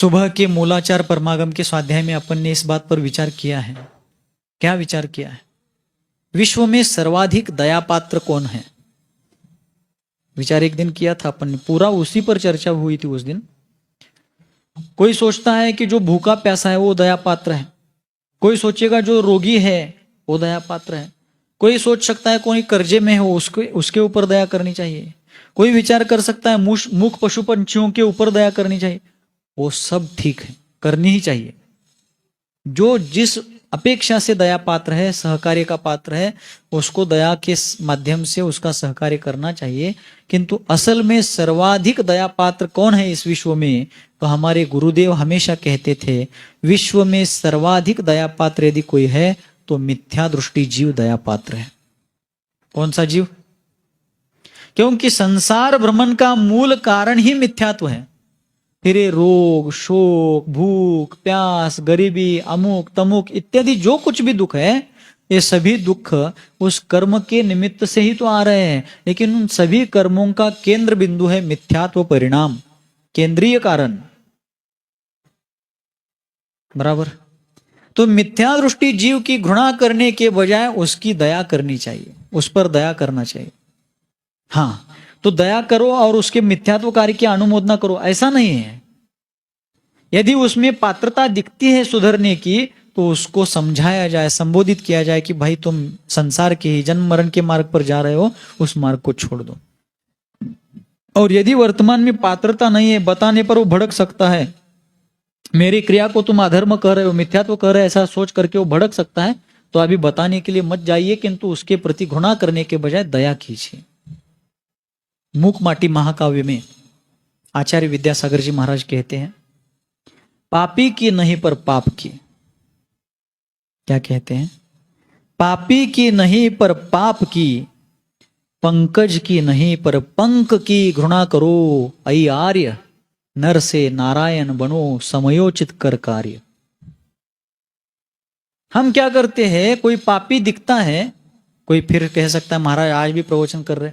सुबह के मूलाचार परमागम के स्वाध्याय में अपन ने इस बात पर विचार किया है। क्या विचार किया है? विश्व में सर्वाधिक दया पात्र कौन है? विचार एक दिन किया था अपन ने, पूरा उसी पर चर्चा हुई थी उस दिन। कोई सोचता है कि जो भूखा प्यासा है वो दया पात्र है, कोई सोचेगा जो रोगी है वो दया पात्र है, कोई सोच सकता है कोई कर्जे में हो उसके ऊपर दया करनी चाहिए, कोई विचार कर सकता है मूक पशु पंछियों के ऊपर दया करनी चाहिए। वो सब ठीक है, करनी ही चाहिए। जो जिस अपेक्षा से दया पात्र है, सहकार्य का पात्र है, उसको दया के माध्यम से उसका सहकार्य करना चाहिए। किंतु असल में सर्वाधिक दया पात्र कौन है इस विश्व में? तो हमारे गुरुदेव हमेशा कहते थे, विश्व में सर्वाधिक दया पात्र यदि कोई है तो मिथ्या दृष्टि जीव दया पात्र है। कौन सा जीव? क्योंकि संसार भ्रमण का मूल कारण ही मिथ्यात्व है। फिर ये रोग, शोक, भूख, प्यास, गरीबी, अमुक तमुक इत्यादि जो कुछ भी दुख है, ये सभी दुख उस कर्म के निमित्त से ही तो आ रहे हैं। लेकिन उन सभी कर्मों का केंद्र बिंदु है मिथ्यात्व परिणाम, केंद्रीय कारण। बराबर? तो मिथ्या दृष्टि जीव की घृणा करने के बजाय उसकी दया करनी चाहिए, उस पर दया करना चाहिए। हाँ, तो दया करो और उसके मिथ्यात्व कार्य की अनुमोदना करो, ऐसा नहीं है। यदि उसमें पात्रता दिखती है सुधरने की तो उसको समझाया जाए, संबोधित किया जाए कि भाई तुम संसार के ही जन्म मरण के मार्ग पर जा रहे हो, उस मार्ग को छोड़ दो। और यदि वर्तमान में पात्रता नहीं है, बताने पर वो भड़क सकता है, मेरी क्रिया को तुम अधर्म कर रहे हो, मिथ्यात्व कर रहे हो, ऐसा सोच करके वो भड़क सकता है। तो अभी बताने के लिए मत जाइए, किंतु उसके प्रति घृणा करने के बजाय दया कीजिए। मूक माटी महाकाव्य में आचार्य विद्यासागर जी महाराज कहते हैं, पापी की नहीं पर पाप की। क्या कहते हैं? पापी की नहीं पर पाप की, पंकज की नहीं पर पंक की घृणा करो, अई आर्य नर से नारायण बनो, समयोचित कर कार्य। हम क्या करते हैं, कोई पापी दिखता है, कोई फिर कह सकता है महाराज आज भी प्रवचन कर रहे।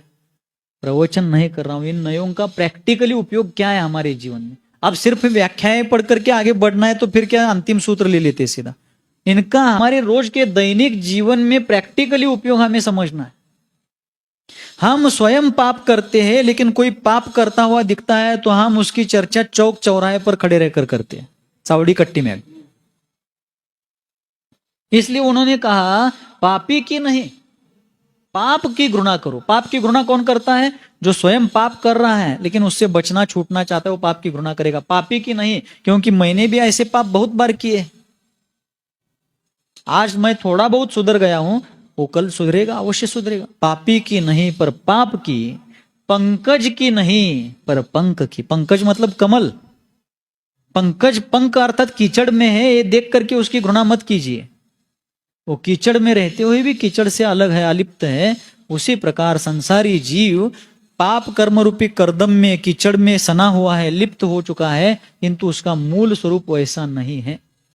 प्रवचन नहीं कर रहा हूं, इन नयों का प्रैक्टिकली उपयोग क्या है हमारे जीवन में? अब सिर्फ व्याख्याएं पढ़ करके आगे बढ़ना है तो फिर क्या अंतिम सूत्र ले लेते सीधा। इनका हमारे रोज के दैनिक जीवन में प्रैक्टिकली उपयोग हमें समझना है। हम स्वयं पाप करते हैं, लेकिन कोई पाप करता हुआ दिखता है तो हम उसकी चर्चा चौक चौराहे पर खड़े रहकर करते हैं, चावड़ी कट्टी में। इसलिए उन्होंने कहा पापी की नहीं, पाप की घृणा करो। पाप की घृणा कौन करता है? जो स्वयं पाप कर रहा है लेकिन उससे बचना छूटना चाहता है, वो पाप की घृणा करेगा। पापी की नहीं, क्योंकि मैंने भी ऐसे पाप बहुत बार किए। आज मैं थोड़ा बहुत सुधर गया हूं, वो कल सुधरेगा, अवश्य सुधरेगा। पापी की नहीं पर पाप की, पंकज की नहीं पर पंक की। पंकज मतलब कमल। पंकज, पंक अर्थात कीचड़ में है, ये देख करके उसकी घृणा मत कीजिए। वो कीचड़ में रहते हुए भी कीचड़ से अलग है, अलिप्त है। उसी प्रकार संसारी जीव पाप कर्म रूपी करदम में, कीचड़ में सना हुआ है, लिप्त हो चुका है, किंतु उसका मूल स्वरूप वैसा नहीं है।